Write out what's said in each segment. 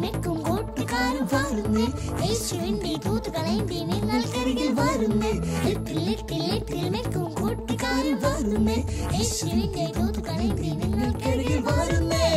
നിൽക്കും കൂട്ടുകാരും വരുന്നേ, യേശുവിന്റെ ദൂതുകളേന്തി നിങ്ങൾക്കരികിൽ വരുന്നേ. നിൽക്കും കൂട്ടുകാരും വരുന്നേ, യേശുവിന്റെ ദൂതുകളേന്തി നിങ്ങൾക്കരികിൽ വരുന്നേ.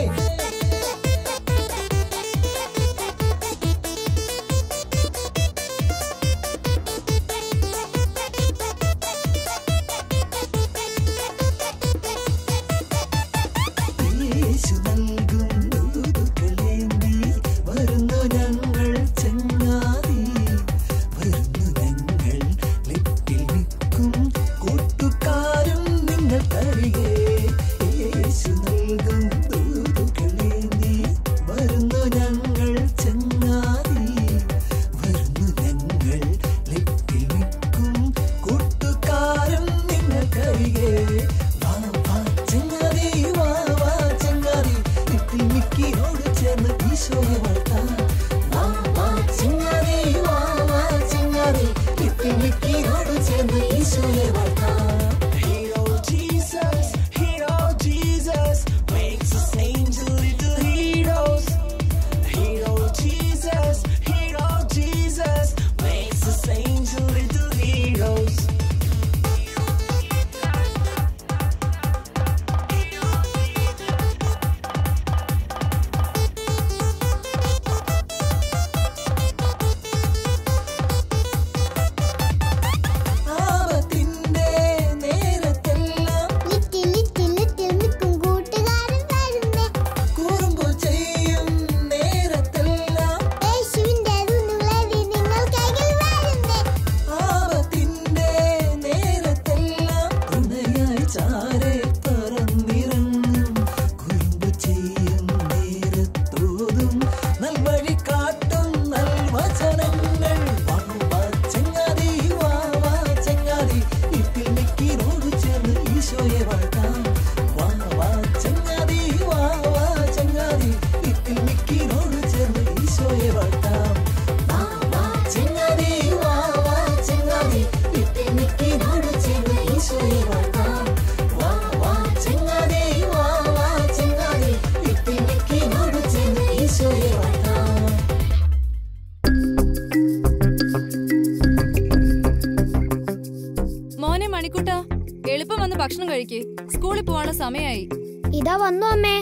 എളുപ്പം വന്ന് ഭക്ഷണം കഴിക്കേ, സ്കൂളിൽ പോവാനുള്ള സമയമായി. ഇതാ വന്നു അമ്മേ.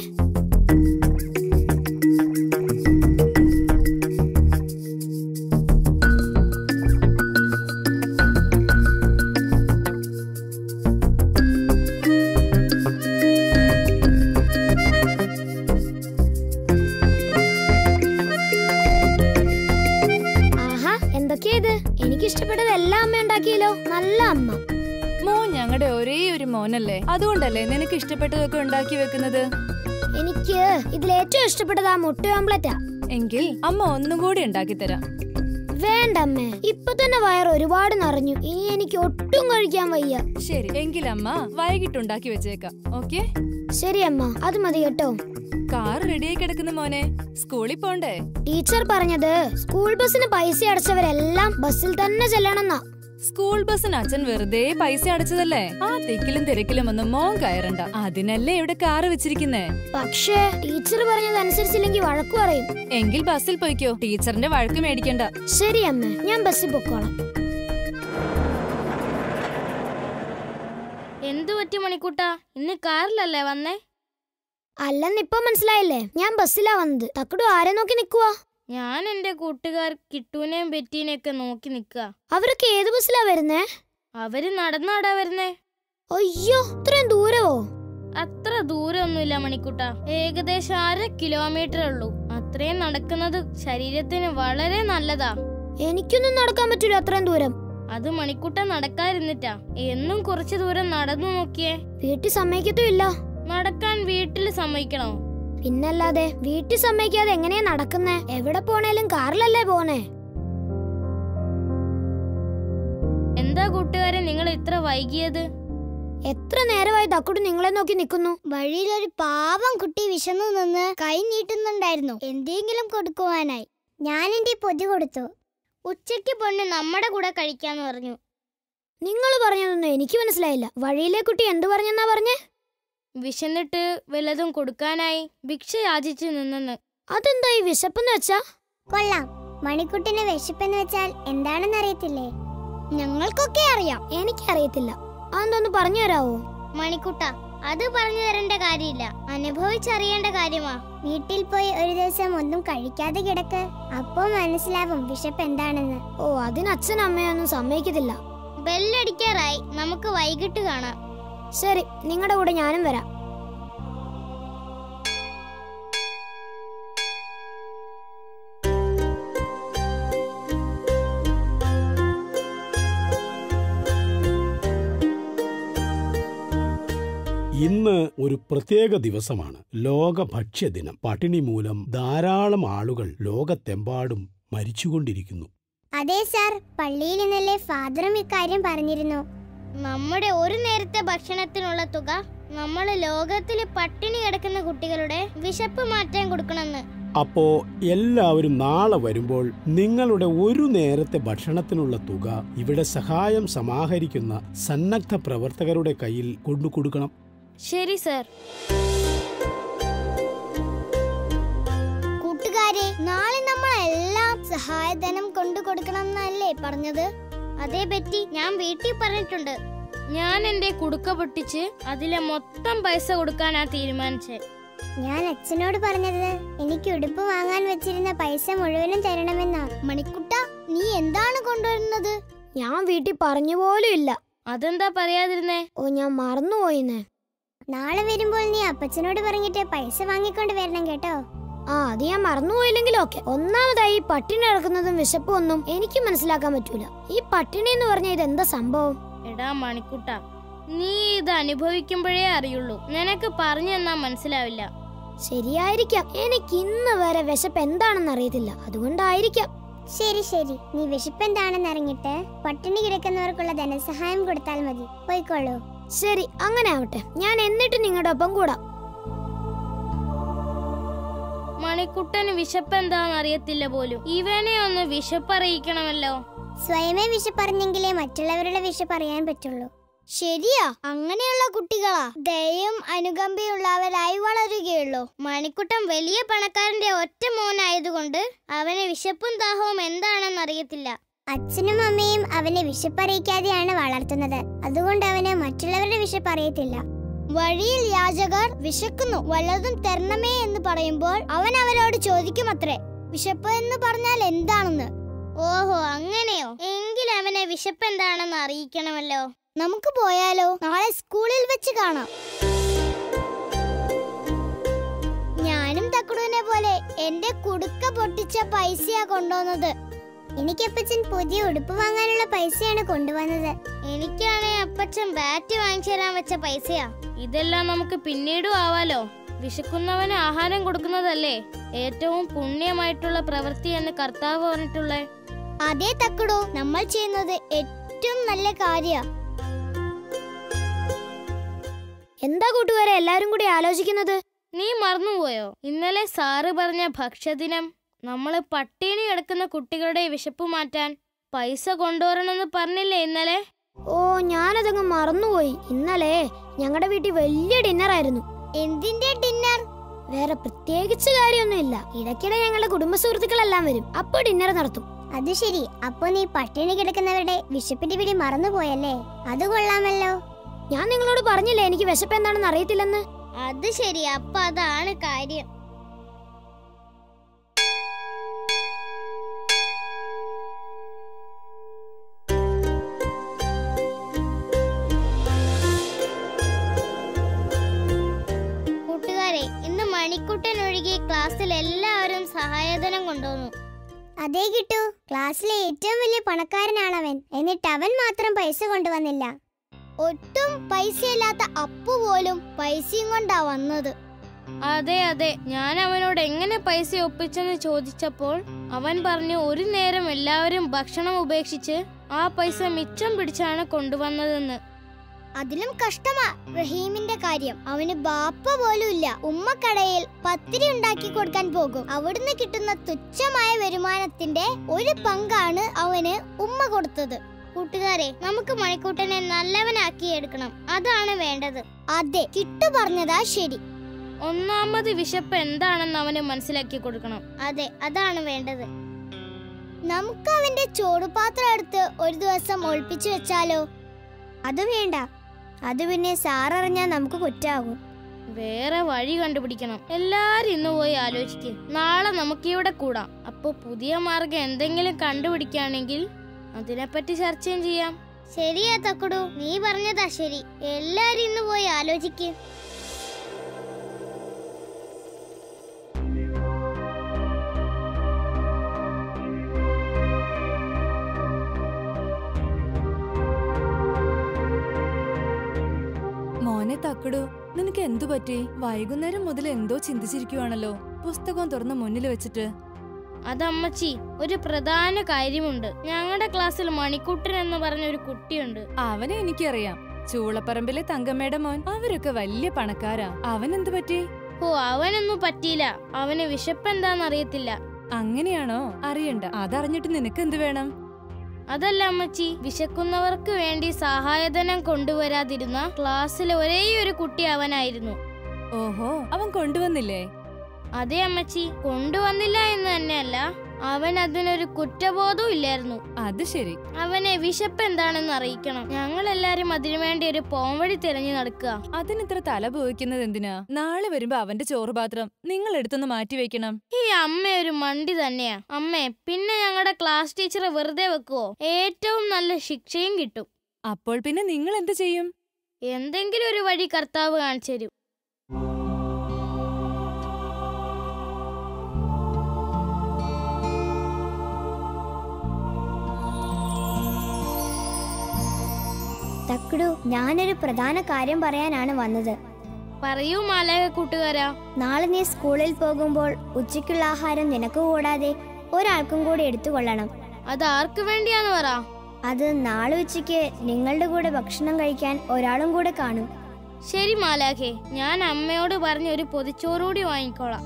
ആഹാ, എന്തൊക്കെയത്? എനിക്ക് ഇഷ്ടപ്പെട്ടതെല്ലാം അമ്മ ഉണ്ടാക്കിയല്ലോ. നല്ല അമ്മ. മോൻ ഞങ്ങളുടെ ഒരേ ഒരു മോനല്ലേ, അതുകൊണ്ടല്ലേ നിനക്ക് ഇഷ്ടപ്പെട്ടതൊക്കെ ഉണ്ടാക്കി വെക്കുന്നത്. എനിക്ക് ഇതിലേറ്റവും ഇഷ്ടപ്പെട്ടത് ആ മുട്ട ഓംപ്ലേറ്റാ. എങ്കിൽ അമ്മ ഒന്നും കൂടി ഉണ്ടാക്കി തരാം. വേണ്ടമ്മേ, ഇപ്പൊ തന്നെ വയർ ഒരുപാട് നിറഞ്ഞു. ഇനി എനിക്ക് ഒട്ടും കഴിക്കാൻ വയ്യ. ശരി, എങ്കിൽ അമ്മ വൈകിട്ട് ഉണ്ടാക്കി വെച്ചേക്കാം. ഓക്കെ? ശരി അമ്മ, അത് മതി കേട്ടോ. കാർ റെഡിയായി കിടക്കുന്ന മോനെ, സ്കൂളിൽ പോണ്ടേ? ടീച്ചർ പറഞ്ഞത് സ്കൂൾ ബസ്സിന് പൈസ അടച്ചവരെല്ലാം ബസ്സിൽ തന്നെ ചെല്ലണമെന്നാ. സ്കൂൾ ബസ്സിന് അച്ഛൻ വെറുതെ പൈസ അടച്ചതല്ലേ. ആ തിക്കിലും തിരക്കിലും ഒന്നും മോൻ കയറണ്ട. അതിനല്ലേ ഇവിടെ കാറ് വെച്ചിരിക്കുന്നേ. പക്ഷേ ടീച്ചർ പറഞ്ഞതനുസരിച്ചില്ലെങ്കിൽ വഴക്കു പറയും. എങ്കിൽ ബസ്സിൽ പോയിക്കോ, ടീച്ചറിന്റെ വഴക്ക് മേടിക്കണ്ട. ശരി അമ്മ, ഞാൻ ബസ്സിൽ പൊക്കോളാം. എന്തു പറ്റി മണിക്കൂട്ടാ, ഇന്ന് കാറിലല്ലേ വന്നേ? അല്ലെന്നിപ്പൊ മനസ്സിലായില്ലേ, ഞാൻ ബസ്സിലാ വന്നത്. തക്കടു ആരെ നോക്കി നിക്കുവാ? ഞാൻ എന്റെ കൂട്ടുകാർ കിട്ടൂനെയും ബെറ്റീനെയൊക്കെ നോക്കി നിക്കുക. അവരൊക്കെ ഏത് ബസ്സിലാ വരുന്നേ? അവര് നടന്നാടാ വരുന്നേ. അയ്യോ, ഇത്രയും ദൂരവോ? അത്ര ദൂരമൊന്നുമില്ല മണിക്കൂട്ടാ, ഏകദേശം 1/2 കിലോമീറ്റർ ഉള്ളൂ. അത്രയും നടക്കുന്നത് ശരീരത്തിന് വളരെ നല്ലതാ. എനിക്കൊന്നും നടക്കാൻ പറ്റൂല അത്രയും ദൂരം. അത് മണിക്കൂട്ട നടക്കാതിരുന്നിട്ടാ. എന്നും കുറച്ചു ദൂരം നടന്നു നോക്കിയേ. വീട്ടിൽ സമ്മതിക്കത്തുമില്ല. നടക്കാൻ വീട്ടിൽ സമ്മതിക്കണോ? പിന്നല്ലാതെ, വീട്ടിൽ സമ്മതിക്കാതെ എങ്ങനെയാ നടക്കുന്നേ? എവിടെ പോണേലും കാറിലല്ലേ പോണേ. എന്താ കൂട്ടുകാരെ നിങ്ങൾ ഇത്ര വൈകിയത്? എത്ര നേരമായി തക്കുടു നിങ്ങളെ നോക്കി നിൽക്കുന്നു. വഴിയിലൊരു പാവം കുട്ടി വിശന്നു നിന്ന് കൈ നീട്ടുന്നുണ്ടായിരുന്നു എന്തെങ്കിലും കൊടുക്കുവാനായി. ഞാൻ എന്റെ പൊതി കൊടുത്തു. ഉച്ചയ്ക്ക് പൊണ്ണ് നമ്മുടെ കൂടെ കഴിക്കാന്ന് പറഞ്ഞു. നിങ്ങൾ പറഞ്ഞതൊന്നും എനിക്ക് മനസ്സിലായില്ല. വഴിയിലെ കുട്ടി എന്തു പറഞ്ഞെന്നാ പറഞ്ഞേ? വിശന്നിട്ട് വല്ലതും കൊടുക്കാനായി ഭിക്ഷ യാചിച്ചു നിന്നെന്ന്. അതെന്താ ഈ വിശപ്പെന്ന് വെച്ചാ? കൊള്ളാം. മണിക്കുട്ടന് വിശപ്പെന്ന് വെച്ചാൽ എന്താണെന്ന് അറിയത്തില്ലേ? ഞങ്ങൾക്കൊക്കെ അറിയാം. എനിക്കറിയത്തില്ല. അതൊന്ന് പറഞ്ഞു തരാവോ? മണിക്കുട്ട, അത് പറഞ്ഞു തരേണ്ട കാര്യമില്ല, അനുഭവിച്ചറിയേണ്ട കാര്യമാ. വീട്ടിൽ പോയി ഒരു ദിവസം ഒന്നും കഴിക്കാതെ കിടക്ക്, അപ്പോ മനസ്സിലാവും വിശപ്പ് എന്താണെന്ന്. ഓ, അതിന് അച്ഛനും അമ്മയൊന്നും സമ്മതിക്കത്തില്ല. ബെല്ലടിക്കാറായി, നമുക്ക് വൈകിട്ട് കാണാം. ശരി, നിങ്ങളുടെ കൂടെ ഞാനും വരാം. ഇന്ന് ഒരു പ്രത്യേക ദിവസമാണ്, ലോക ഭക്ഷ്യദിനം. പട്ടിണി മൂലം ധാരാളം ആളുകൾ ലോകത്തെമ്പാടും മരിച്ചുകൊണ്ടിരിക്കുന്നു. അതെ സാർ, പള്ളിയിൽ ഇന്നലെ ഫാദറും ഇക്കാര്യം പറഞ്ഞിരുന്നു. നമ്മുടെ ഒരു നേരത്തെ ഭക്ഷണത്തിനുള്ള തുക നമ്മൾ ലോകത്തില് പട്ടിണി കിടക്കുന്ന കുട്ടികളുടെ വിശപ്പ് മാറ്റാൻ കൊടുക്കണമെന്ന്. അപ്പോ എല്ലാവരും നാളെ വരുമ്പോൾ നിങ്ങളുടെ ഒരു നേരത്തെ ഭക്ഷണത്തിനുള്ള തുക ഇവിടെ സഹായം സമാഹരിക്കുന്ന സന്നദ്ധ പ്രവർത്തകരുടെ കയ്യിൽ കൊണ്ടുകൊടുക്കണം. ശരി സർ. കൂട്ടുകാരെ, നാളെ നമ്മൾ എല്ലാം സഹായധനം കൊണ്ടു കൊടുക്കണം എന്നല്ലേ പറഞ്ഞത്? അതേ പറ്റി ഞാൻ വീട്ടിൽ പറഞ്ഞിട്ടുണ്ട്. ഞാൻ എന്റെ കുടുക്ക പൊട്ടിച്ച് അതിലെ മൊത്തം പൈസ കൊടുക്കാനാ തീരുമാനിച്ചേ. ഞാൻ അച്ഛനോട് പറഞ്ഞത് എനിക്ക് ഉടുപ്പ് വാങ്ങാൻ വെച്ചിരുന്ന പൈസ മുഴുവനും തരണമെന്നാ. മണിക്കുട്ട, നീ എന്താണ് കൊണ്ടുവരുന്നത്? ഞാൻ വീട്ടിൽ പറഞ്ഞു പോലും ഇല്ല. അതെന്താ പറയാതിരുന്നേ? ഓ, ഞാൻ മറന്നുപോയിന്ന്. നാളെ വരുമ്പോൾ നീ അപ്പച്ചനോട് പറഞ്ഞിട്ട് പൈസ വാങ്ങിക്കൊണ്ട് വരണം കേട്ടോ. ആ, അത് ഞാൻ മറന്നുപോയില്ലെങ്കിലും ഓക്കെ. ഒന്നാമതായി പട്ടിണി കിടക്കുന്നതും വിശപ്പും ഒന്നും എനിക്ക് മനസ്സിലാക്കാൻ പറ്റൂല. ഈ പട്ടിണി എന്ന് പറഞ്ഞ ഇതെന്താ സംഭവം? എടാ മണിക്കുട്ട, നീ ഇത് അനുഭവിക്കുമ്പോഴേ അറിയുള്ളൂ, നിനക്ക് പറഞ്ഞു തന്നാ മനസ്സിലാവില്ല. ശരിയായിരിക്കാം. എനിക്ക് ഇന്ന് വരെ വിശപ്പ് എന്താണെന്ന് അറിയത്തില്ല, അതുകൊണ്ടായിരിക്കാം. ശരി ശരി, നീ വിശപ്പ് എന്താണെന്ന് അറിഞ്ഞിട്ട് പട്ടിണി കിടക്കുന്നവർക്കുള്ള ധനസഹായം കൊടുത്താൽ മതി. പോയിക്കോളൂ. ശരി, അങ്ങനെ ആവട്ടെ. ഞാൻ എന്നിട്ട് നിങ്ങളുടെ ഒപ്പം കൂടാം. മണിക്കുട്ടന് വിശപ്പ് എന്താന്ന് അറിയത്തില്ല പോലും. ഇവനെ ഒന്ന് വിശപ്പറിയിക്കണമല്ലോ. സ്വയമേ വിശപ്പറിഞ്ഞെങ്കിലേ മറ്റുള്ളവരുടെ വിശപ്പറിയാൻ പറ്റുള്ളൂ. ശരിയാ, അങ്ങനെയുള്ള കുട്ടികളാ ദയയും അനുകമ്പയുള്ളവരായി വളരുകയുള്ളൂ. മണിക്കുട്ടൻ വലിയ പണക്കാരന്റെ ഒറ്റ മോനായതുകൊണ്ട് അവന് വിശപ്പും ദാഹവും എന്താണെന്ന് അറിയത്തില്ല. അച്ഛനും അമ്മയും അവനെ വിശപ്പറിയിക്കാതെയാണ് വളർത്തുന്നത്, അതുകൊണ്ട് അവന് മറ്റുള്ളവരുടെ വിശപ്പറിയത്തില്ല. വഴിയിൽ യാചകർ വിശക്കുന്നു, വല്ലതും തരണമേ എന്ന് പറയുമ്പോൾ അവൻ അവരോട് ചോദിക്കുമത്രേ, വിശപ്പ് എന്ന് പറഞ്ഞാൽ എന്താണെന്ന്. ഓഹോ, അങ്ങനെയോ? എങ്കിൽ അവനെ വിശപ്പ് എന്താണെന്ന് അറിയിക്കണമല്ലോ. നമുക്ക് പോയാലോ? നാളെ സ്കൂളിൽ വെച്ച് കാണാം. ഞാനും തക്കുടുവിനെ പോലെ എന്റെ കുടുക്ക പൊട്ടിച്ച പൈസയാ കൊണ്ടുവന്നത്. എനിക്ക് അപ്പച്ചൻ പുതിയ ഉടുപ്പ് വാങ്ങാനുള്ള പൈസയാണ് കൊണ്ടുവന്നത്. എനിക്കാണെ അപ്പച്ചൻ ബാറ്റ് വാങ്ങിച്ചു തരാൻ വെച്ച പൈസയാ. ഇതെല്ലാം നമുക്ക് പിന്നീടും ആവാലോ. വിശക്കുന്നവന് ആഹാരം കൊടുക്കുന്നതല്ലേ ഏറ്റവും പുണ്യമായിട്ടുള്ള പ്രവൃത്തി എന്ന് കർത്താവ് പറഞ്ഞിട്ടുള്ളേ. അതേ തക്കുടു, നമ്മൾ ചെയ്യുന്നത് ഏറ്റവും നല്ല കാര്യ. എന്താ കൂട്ടുകാരെ എല്ലാരും കൂടി ആലോചിക്കുന്നത്? നീ മറന്നുപോയോ? ഇന്നലെ സാറ് പറഞ്ഞ ഭക്ഷ്യദിനം. നമ്മള് പട്ടിണി കിടക്കുന്ന കുട്ടികളുടെ വിശപ്പ് മാറ്റാൻ പൈസ കൊണ്ടുവരണമെന്ന് പറഞ്ഞില്ലേ ഇന്നലെ? ഓ, ഞാനതങ്ങ് മറന്നുപോയി. ഇന്നലെ ഞങ്ങളുടെ വീട്ടിൽ വലിയ ഡിന്നർ ആയിരുന്നു. എന്തിന്റെ ഡിന്നർ? വേറെ പ്രത്യേകിച്ച് കാര്യമൊന്നുമില്ല. ഇടയ്ക്കിടെ ഞങ്ങളുടെ കുടുംബ സുഹൃത്തുക്കളെല്ലാം വരും, അപ്പൊ ഡിന്നർ നടത്തും. അത് ശരി, അപ്പൊ നീ പട്ടിണി കിടക്കുന്നവരുടെ വിശപ്പിന്റെ പിടി മറന്നുപോയല്ലേ? അത് കൊള്ളാമല്ലോ. ഞാൻ നിങ്ങളോട് പറഞ്ഞില്ലേ എനിക്ക് വിശപ്പ് എന്താണെന്ന് അറിയത്തില്ലെന്ന്? അത് ശരി, അപ്പൊ അതാണ് കാര്യം. കൂട്ടുകാരെ, ഇന്ന് മണിക്കുട്ടൻ ഒഴികെ ക്ലാസ്സിൽ എല്ലാവരും സഹായധനം കൊണ്ടുവന്നു. അതേ കിട്ടു, ക്ലാസ്സിലെ ഏറ്റവും വലിയ പണക്കാരനാണവൻ. എന്നിട്ട് അവൻ മാത്രം പൈസ കൊണ്ടുവന്നില്ല. ഒട്ടും പൈസയില്ലാത്ത അപ്പു പോലും പൈസയും കൊണ്ടാ വന്നത്. അതെ അതെ, ഞാൻ അവനോട് എങ്ങനെ പൈസ ഒപ്പിച്ചെന്ന് ചോദിച്ചപ്പോൾ അവൻ പറഞ്ഞു ഒരു നേരം എല്ലാവരും ഭക്ഷണം ഉപേക്ഷിച്ച് ആ പൈസ മിച്ചം പിടിച്ചാണ് കൊണ്ടുവന്നതെന്ന്. അതിലും കഷ്ടമാ റഹീമിന്റെ കാര്യം. അവന് ബാപ്പ പോലും ഇല്ല. ഉമ്മക്കടയിൽ പത്തിരി ഉണ്ടാക്കി കൊടുക്കാൻ പോകും. അവിടുന്ന് കിട്ടുന്ന തുച്ഛമായ വരുമാനത്തിന്റെ ഒരു പങ്കാണ് അവന് ഉമ്മ കൊടുത്തത്. കൂട്ടുകാരെ, നമുക്ക് മണിക്കൂട്ടനെ നല്ലവനാക്കി എടുക്കണം. അതാണ് വേണ്ടത്. അതെ, കിട്ടു പറഞ്ഞതാ ശരി. ഒന്നാമത് വിശപ്പ് എന്താണെന്ന് അവന് മനസ്സിലാക്കി കൊടുക്കണം. അതെ, അതാണ് വേണ്ടത്. നമുക്ക് അവന്റെ ചോറുപാത്രം എടുത്ത് ഒരു ദിവസം ഒളിപ്പിച്ചു വെച്ചാലോ? അത് വേണ്ട, അത് പിന്നെ സാററിഞ്ഞാൽ നമുക്ക് കുറ്റാകും. വേറെ വഴി കണ്ടുപിടിക്കണം. എല്ലാരും ഇന്ന് പോയി ആലോചിക്ക്. നാളെ നമുക്കിവിടെ കൂടാം. അപ്പൊ പുതിയ മാർഗം എന്തെങ്കിലും കണ്ടുപിടിക്കുകയാണെങ്കിൽ അതിനെപ്പറ്റി ചർച്ചയും ചെയ്യാം. ശരിയാ തക്കുടു, നീ പറഞ്ഞതാ ശരി. എല്ലാരും ഇന്ന് പോയി ആലോചിക്ക്. മോനെ തക്കടു, നിനക്ക് എന്തു പറ്റി? വൈകുന്നേരം മുതൽ എന്തോ ചിന്തിച്ചിരിക്കുവാണല്ലോ, പുസ്തകം തുറന്ന് മുന്നിൽ വെച്ചിട്ട്. അതമ്മച്ചി, ഒരു പ്രധാന കാര്യമുണ്ട്. ഞങ്ങളുടെ ക്ലാസ്സിൽ മണിക്കുട്ടൻ എന്ന് പറഞ്ഞ ഒരു കുട്ടിയുണ്ട്. അവനെ എനിക്കറിയാം, ചൂളപ്പറമ്പിലെ തങ്കമ്മയുടെ മോൻ. അവരൊക്കെ വലിയ പണക്കാരാ. അവൻ എന്തു പറ്റി? ഓ, അവനൊന്നും പറ്റിയില്ല. അവന് വിശപ്പ് എന്താന്നറിയത്തില്ല. അങ്ങനെയാണോ? അറിയണ്ട, അതറിഞ്ഞിട്ട് നിനക്ക് എന്ത് വേണം? അതല്ല അമ്മച്ചി, വിശക്കുന്നവർക്ക് വേണ്ടി സഹായധനം കൊണ്ടുവരാതിരുന്ന ക്ലാസ്സിലെ ഒരേയൊരു കുട്ടി അവനായിരുന്നു. ഓഹോ, അവൻ കൊണ്ടുവന്നില്ലേ? അതെ അമ്മച്ചി, കൊണ്ടുവന്നില്ല എന്ന് തന്നെയല്ല, അവൻ അതിനൊരു കുറ്റബോധവും ഇല്ലായിരുന്നു. അത് ശരി. അവനെ വിശപ്പ് എന്താണെന്ന് അറിയിക്കണം. ഞങ്ങളെല്ലാരും അതിനുവേണ്ടി ഒരു പോംവഴി തിരഞ്ഞു നടക്കുക. അതിനിത്ര തല പോയിക്കുന്നത് എന്തിനാ? നാളെ വരുമ്പോ അവന്റെ ചോറുപാത്രം നിങ്ങൾ എടുത്തൊന്ന് മാറ്റി വെക്കണം. ഈ അമ്മ ഒരു മണ്ടി തന്നെയാ. അമ്മേ, പിന്നെ ഞങ്ങളുടെ ക്ലാസ് ടീച്ചറെ വെറുതെ വെക്കുവോ? ഏറ്റവും നല്ല ശിക്ഷയും കിട്ടും. അപ്പോൾ പിന്നെ നിങ്ങൾ എന്ത് ചെയ്യും? എന്തെങ്കിലും ഒരു വഴി കർത്താവ് കാണിച്ചു തരും. തക്കുടു, ഞാനൊരു പ്രധാന കാര്യം പറയാനാണ് വന്നത്. പറയൂ മാലാഖ കൂട്ടുകാരാ. നാളെ നീ സ്കൂളിൽ പോകുമ്പോൾ ഉച്ചയ്ക്കുള്ള ആഹാരം നിനക്ക് കൂടാതെ ഒരാൾക്കും കൂടി എടുത്തുകൊള്ളണം. അത് ആർക്ക് വേണ്ടിയാന്ന് പറ. അത് നാളെ ഉച്ചയ്ക്ക് നിങ്ങളുടെ കൂടെ ഭക്ഷണം കഴിക്കാൻ ഒരാളും കൂടെ കാണും. ശരി മാലാഖേ, ഞാൻ അമ്മയോട് പറഞ്ഞ് ഒരു പൊതിച്ചോറുകൂടി വാങ്ങിക്കോളാം.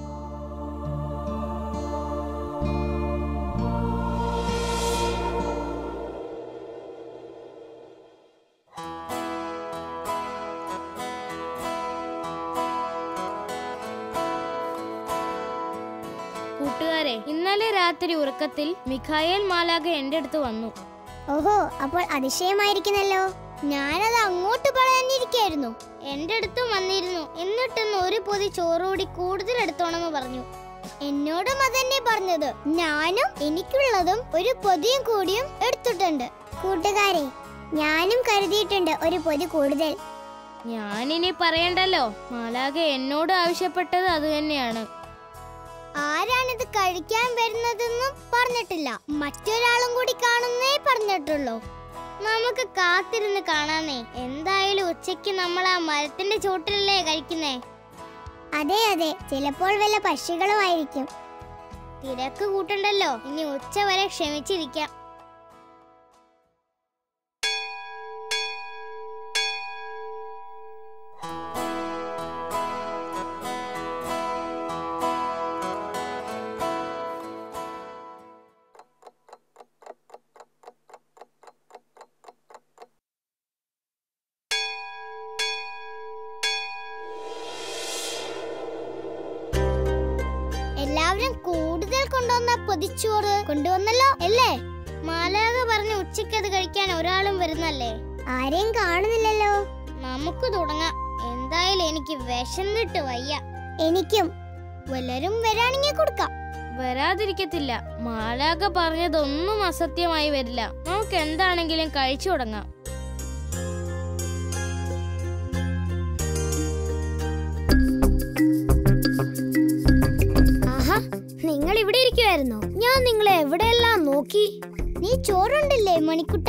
കൂട്ടുകാരെ, ഇന്നലെ രാത്രി ഉറക്കത്തിൽ മിഖായേൽ മാലാഖ എന്റെ അടുത്ത് വന്നു. ഓഹോ, അപ്പോൾ അതിശയമായിരിക്കുന്നല്ലോ. ഞാനത് അങ്ങോട്ട് പറയാനിരിക്കായിരുന്നു. എന്റെ അടുത്തും വന്നിരുന്നു. എന്നിട്ടൊന്ന് ഒരു പൊതി ചോറുകൂടി കൂടുതൽ എടുത്തോണമെന്ന് പറഞ്ഞു. എന്നോടും അതെന്നെ പറഞ്ഞത്. ഞാനും എനിക്കുള്ളതും ഒരു പൊതിയും കൂടിയും എടുത്തിട്ടുണ്ട്. കൂട്ടുകാരെ, ഞാനും കരുതിയിട്ടുണ്ട് ഒരു പൊതി കൂടുതൽ. ഞാനിനി പറയണ്ടല്ലോ, മാലാഖ എന്നോട് ആവശ്യപ്പെട്ടത് അത് തന്നെയാണ്. ആരാണിത് കഴിക്കാൻ വരുന്നതെന്നും പറഞ്ഞിട്ടില്ല. മറ്റൊരാളും കൂടി കാണുന്നേ പറഞ്ഞിട്ടുള്ളൂ. നമുക്ക് കാത്തിരുന്ന് കാണാന്നേ. എന്തായാലും ഉച്ചയ്ക്ക് നമ്മൾ ആ മരത്തിന്റെ ചോട്ടിലല്ലേ കഴിക്കുന്നേ. അതെ അതെ, ചിലപ്പോൾ വല്ല പക്ഷികളും ആയിരിക്കും. തിരക്ക് കൂട്ടണ്ടല്ലോ, ഇനി ഉച്ച വരെ ക്ഷമിച്ചിരിക്കാം. എല്ലാവരും കൂടുതൽ കൊണ്ടുവന്ന പൊതിച്ചോറ് കൊണ്ടുവന്നല്ലോ അല്ലേ? മാലാഖ പറഞ്ഞു ഉച്ചയ്ക്ക് അത് കഴിക്കാൻ ഒരാളും വരുന്നല്ലേ. ആരെയും കാണുന്നില്ലല്ലോ. നമുക്ക് തുടങ്ങാം. എന്തായാലും എനിക്ക് വിശന്നിട്ട് വയ്യ. എനിക്കും. വല്ലരും വരാണെങ്കിൽ കൊടുക്കാം. വരാതിരിക്കത്തില്ല. മാലാഖ പറഞ്ഞതൊന്നും അസത്യമായി വരില്ല. നമുക്ക് എന്താണെങ്കിലും കഴിച്ചു തുടങ്ങാം. നിങ്ങൾ ഇവിടെ ഇരിക്കുവായിരുന്നോ? ഞാൻ നിങ്ങളെ എവിടെയെല്ലാം നോക്കി. നീ ചോറുണ്ടില്ലേ മണിക്കുട്ട?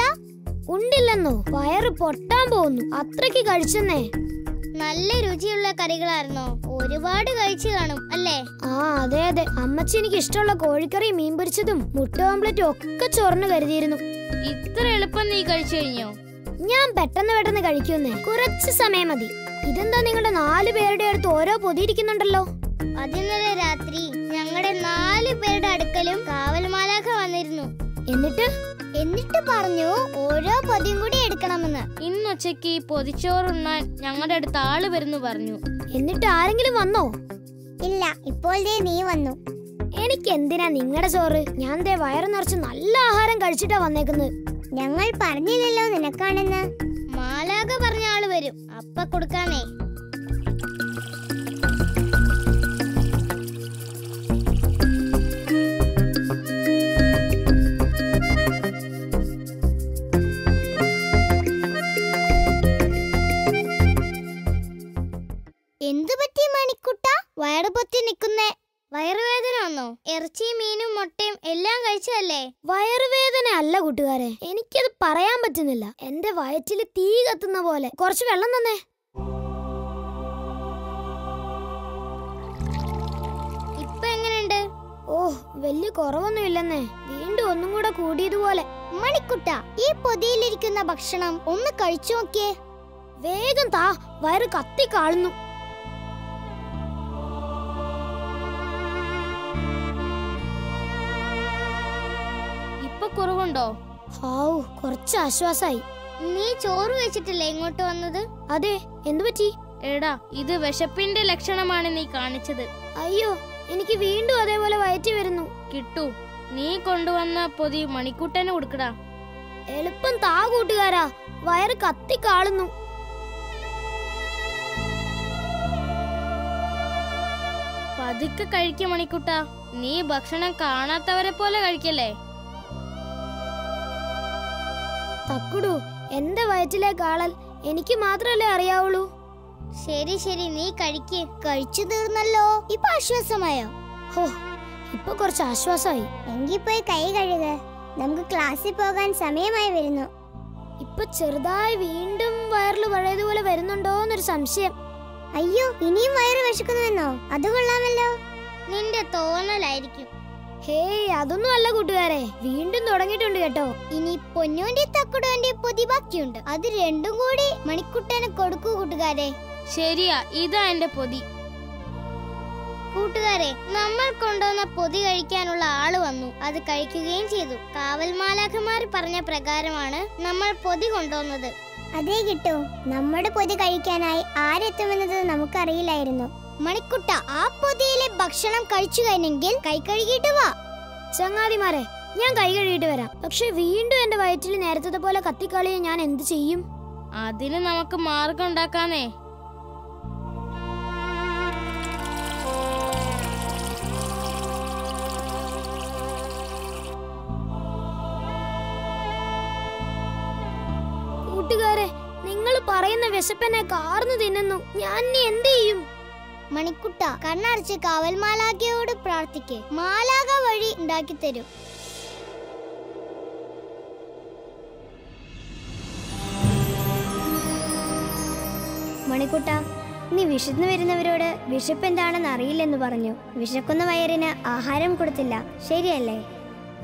ഉണ്ടില്ലെന്നോ? വയറ് പൊട്ടാൻ പോകുന്നു, അത്രയ്ക്ക് കഴിച്ചെന്നേ. നല്ല രുചിയുള്ള കറികളായിരുന്നോ? ഒരുപാട് കഴിച്ചു കാണും അല്ലേ? ആ അതെ അതെ, അമ്മച്ചി എനിക്ക് ഇഷ്ടമുള്ള കോഴിക്കറി, മീൻ പൊരിച്ചതും മുട്ട ഓംലെറ്റും ഒക്കെ ചോറിന് കരുതിയിരുന്നു. ഇത്ര എളുപ്പം നീ കഴിച്ചു കഴിഞ്ഞോ? ഞാൻ പെട്ടെന്ന് കഴിക്കുന്നേ. കുറച്ച് സമയം മതി. ഇതെന്താ നിങ്ങളുടെ 4 പേരുടെ അടുത്ത് ഓരോ പൊതിയിരിക്കുന്നുണ്ടല്ലോ? അതിന്നലെ രാത്രി ഞങ്ങളുടെ 4 പേരുടെ അടുക്കലും കാവൽ മാലാഖ വന്നിരുന്നു. എന്നിട്ട് പറഞ്ഞു ഓരോ പൊതിയും കൂടി എടുക്കണമെന്ന്. കഴിക്കാമെന്ന്. ഇന്നുച്ചയ്ക്ക് പൊതിച്ചോറുണ്ണാൻ ഞങ്ങളുടെ അടുത്ത് ആള് വരുന്നു പറഞ്ഞു. എന്നിട്ട് ആരെങ്കിലും വന്നോ? ഇല്ല, ഇപ്പോൾ ദേ നീ വന്നു. എനിക്ക് എന്തിനാ നിങ്ങളുടെ ചോറ്? ഞാൻ ദേ വയറ് നിറച്ച് നല്ല ആഹാരം കഴിച്ചിട്ടാ വന്നേക്കുന്നത്. ഞങ്ങൾ പറഞ്ഞില്ലല്ലോ നിനക്കാണെന്ന്. മാലാക പറഞ്ഞ ആള് വരും, അപ്പ കൊടുക്കാനേ. എന്തു പറ്റി മണിക്കുട്ട? വയറ് പൊത്തി നിൽക്കുന്നേ. വയറുവേദന വന്നോ? ഇറച്ചിയും മീനും മുട്ടയും എല്ലാം കഴിച്ചല്ലേ? വയറുവേദന അല്ല കൂട്ടുകാരെ, എനിക്കത് പറയാൻ പറ്റുന്നില്ല. എന്റെ വയറ്റില് തീ കത്തുന്ന പോലെ. കുറച്ച് വെള്ളം തന്നേ. ഇപ്പൊ എങ്ങനെയുണ്ട്? ഓ, വലിയ കുറവൊന്നുമില്ലെന്നേ. വീണ്ടും ഒന്നും കൂടെ കൂടിയതുപോലെ. മണിക്കുട്ട, ഈ പൊതിയിലിരിക്കുന്ന ഭക്ഷണം ഒന്ന് കഴിച്ചു നോക്കിയേ. വേഗം താ, വയറ് കത്തി കാളുന്നു. ഇപ്പൊ കുറവുണ്ടോ? ഹാവൂ, കുറച്ച് ആശ്വാസായി. നീ ചോറ് വെച്ചിട്ടില്ലേ ഇങ്ങോട്ട് വന്നത്? അതെ, എന്തു പറ്റി? എടാ, ഇത് വിശപ്പിന്റെ ലക്ഷണമാണ് നീ കാണിച്ചത്. അയ്യോ, എനിക്ക് വീണ്ടും അതേപോലെ വയറ്റി വരുന്നു. കിട്ടു, നീ കൊണ്ടുവന്ന പൊതി മണിക്കുട്ടന് കൊടുക്കടാ. എളുപ്പം താ കൂട്ടുകാരാ, വയറ് കത്തി കാളുന്നു. പതുക്കെ കഴിക്ക മണിക്കുട്ട. നീ ഭക്ഷണം കാണാത്തവരെ പോലെ കഴിക്കല്ലേ. തക്കുടു, എന്റെ വയറ്റിലെ കാളൽ എനിക്ക് മാത്രല്ലേ അറിയാവുള്ളൂ. ശരി ശരി, നീ കഴിക്ക്. കഴിച്ചു തീർന്നല്ലോ. ഇപ്പൊ ആശ്വാസമായോ? ഹോ, ഇപ്പൊ കുറച്ച് ആശ്വാസമായി. എങ്കിൽ പോയി കൈ കഴുക. നമുക്ക് ക്ലാസ്സിൽ പോകാൻ സമയമായി വരുന്നു. ഇപ്പൊ ചെറുതായി വീണ്ടും വയറില് പഴയതുപോലെ വരുന്നുണ്ടോന്നൊരു സംശയം. അയ്യോ, ഇനിയും വയറ് വിശക്കുന്നുവെന്നോ? അത് കൊള്ളാമല്ലോ. നിന്റെ തോന്നലായിരിക്കും. ഹേയ്, അതൊന്നും അല്ല കൂട്ടുകാരെ, വീണ്ടും തുടങ്ങിയിട്ടുണ്ട് കേട്ടോ. ഇനി പൊന്നോന്റെ തക്കുടോന്റെ പൊതി ബാക്കിയുണ്ട്. അത് രണ്ടും കൂടി മണിക്കുട്ടന് കൊടുക്കൂ കൂട്ടുകാരെ. ശരിയാ, ഇതാ എന്റെ പൊതി. കൂട്ടുകാരെ, നമ്മൾ കൊണ്ടുവന്ന പൊതി കഴിക്കാനുള്ള ആള് വന്നു. അത് കഴിക്കുകയും ചെയ്തു. കാവൽ മാലാഖമാർ പറഞ്ഞ പ്രകാരമാണ് നമ്മൾ പൊതി കൊണ്ടുവന്നത്. അതേ കിട്ടൂ, നമ്മുടെ പൊതി കഴിക്കാനായി ആരെത്തുമെന്നത് നമുക്കറിയില്ലായിരുന്നു. മണിക്കുട്ട, ആ പൊതിയിലെ ഭക്ഷണം കഴിച്ചു കഴിഞ്ഞെങ്കിൽ കൈ കഴുകിയിട്ട് വാ. ചങ്ങാതിമാരെ, ഞാൻ കൈ കഴുകിയിട്ട് വരാം. പക്ഷെ വീണ്ടും എന്റെ വയറ്റിൽ നേരത്തെ പോലെ കത്തിക്കളിയെ ഞാൻ എന്ത് ചെയ്യും? അതിന് നമുക്ക് മാർഗം ഉണ്ടാക്കാനേ. കൂട്ടുകാരെ, നിങ്ങൾ പറയുന്ന വിശപ്പെന്നെ കാർന്നു തിന്നുന്നു. ഞാൻ ഇനി എന്ത് ചെയ്യും? മണിക്കുട്ട, കണ്ണടച്ച് കാവൽ മാലാഖയോട് പ്രാർത്ഥിക്ക്. മാലാഖ വഴി ഉണ്ടാക്കി തരും. മണിക്കുട്ട, നീ വിശന്നു വരുന്നവരോട് വിശപ്പ് എന്താണെന്ന് അറിയില്ലെന്ന് പറഞ്ഞു. വിശക്കുന്ന വയറിന് ആഹാരം കൊടുത്തില്ല, ശരിയല്ലേ?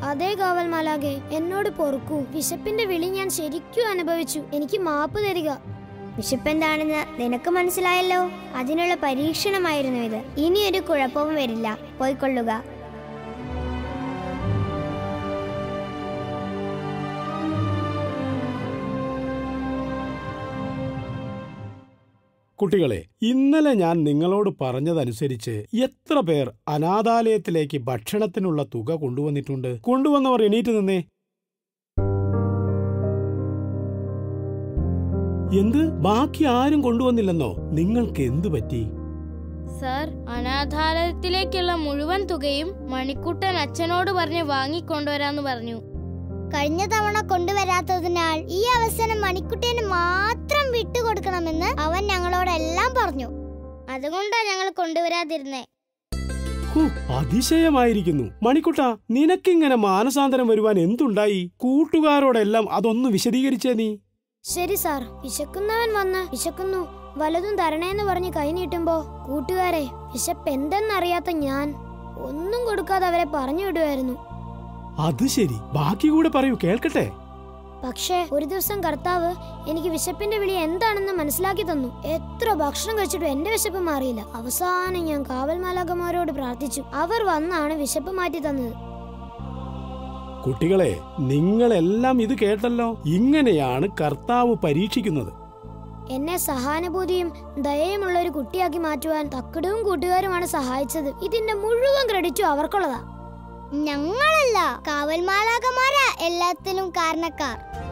അതേ കാവൽ മാലാഖെ, എന്നോട് പൊറുക്കൂ. വിശപ്പിന്റെ വിളി ഞാൻ ശരിക്കും അനുഭവിച്ചു. എനിക്ക് മാപ്പ് തരിക. വിശപ്പെന്താണെന്ന് നിനക്ക് മനസ്സിലായല്ലോ. അതിനുള്ള പരീക്ഷണമായിരുന്നു ഇത്. ഇനിയൊരു കുഴപ്പവും വരില്ല. പോയിക്കൊള്ളുക. കുട്ടികളെ, ഇന്നലെ ഞാൻ നിങ്ങളോട് പറഞ്ഞതനുസരിച്ച് എത്ര പേർ അനാഥാലയത്തിലേക്ക് ഭക്ഷണത്തിനുള്ള തുക കൊണ്ടുവന്നിട്ടുണ്ട്? കൊണ്ടുവന്നവർ എണീറ്റ് നിന്നേ. എന്ത്? ബാക്കി ആരും കൊണ്ടുവന്നില്ലെന്നോ? നിങ്ങൾക്ക് എന്തു പറ്റി? സർ, അനാഥാലയത്തിലേക്കുള്ള മുഴുവൻ തുകയും മണിക്കുട്ടൻ അച്ഛനോട് പറഞ്ഞ് വാങ്ങിക്കൊണ്ടുവരാന്ന് പറഞ്ഞു. കഴിഞ്ഞ തവണ കൊണ്ടുവരാത്തതിനാൽ ഈ അവസരം മണിക്കുട്ടന് മാത്രം വിട്ടുകൊടുക്കണമെന്ന് അവൻ ഞങ്ങളോടെല്ലാം പറഞ്ഞു. അതുകൊണ്ടാ ഞങ്ങൾ കൊണ്ടുവരാതിരുന്നേ. അതിശയമായിരിക്കുന്നു. മണിക്കുട്ട, നിനക്കിങ്ങനെ മാനസാന്തരം വരുവാൻ എന്തുണ്ടായി? കൂട്ടുകാരോടെല്ലാം അതൊന്ന് വിശദീകരിച്ചേ നീ. ശരി സാർ, വിശക്കുന്നവൻ വന്ന് വിശക്കുന്നു വലതും തരണേന്ന് പറഞ്ഞ് കൈ നീട്ടുമ്പോ കൂട്ടുകാരെ, വിശപ്പ് എന്തെന്നറിയാത്ത ഞാൻ ഒന്നും കൊടുക്കാതെ അവരെ പറഞ്ഞു വിടുമായിരുന്നു. അത് ശരി, ബാക്കി കൂടെ പറയൂ, കേൾക്കട്ടെ. പക്ഷേ ഒരു ദിവസം കർത്താവ് എനിക്ക് വിശപ്പിന്റെ വിളി എന്താണെന്ന് മനസ്സിലാക്കി തന്നു. എത്ര ഭക്ഷണം കഴിച്ചിട്ടും എന്റെ വിശപ്പ് മാറിയില്ല. അവസാനം ഞാൻ കാവൽ മാലാഖമാരോട് പ്രാർത്ഥിച്ചു. അവർ വന്നാണ് വിശപ്പ് മാറ്റി തന്നത്. കുട്ടികളെ, നിങ്ങളെല്ലാം ഇത് കേട്ടല്ലോ. ഇങ്ങനെയാണ് കർത്താവ് പരീക്ഷിക്കുന്നത്. എന്നെ സഹാനുഭൂതിയും ദയയുമുള്ള ഒരു കുട്ടിയാക്കി മാറ്റുവാൻ തക്കടവും കൂട്ടുകാരുമാണ് സഹായിച്ചത്. ഇതിന്റെ മുഴുവൻ ക്രെഡിറ്റും അവർക്കുള്ളതാ. ഞങ്ങളല്ല, കാവൽമാലാകമാരാ എല്ലാത്തിനും കാരണക്കാർ.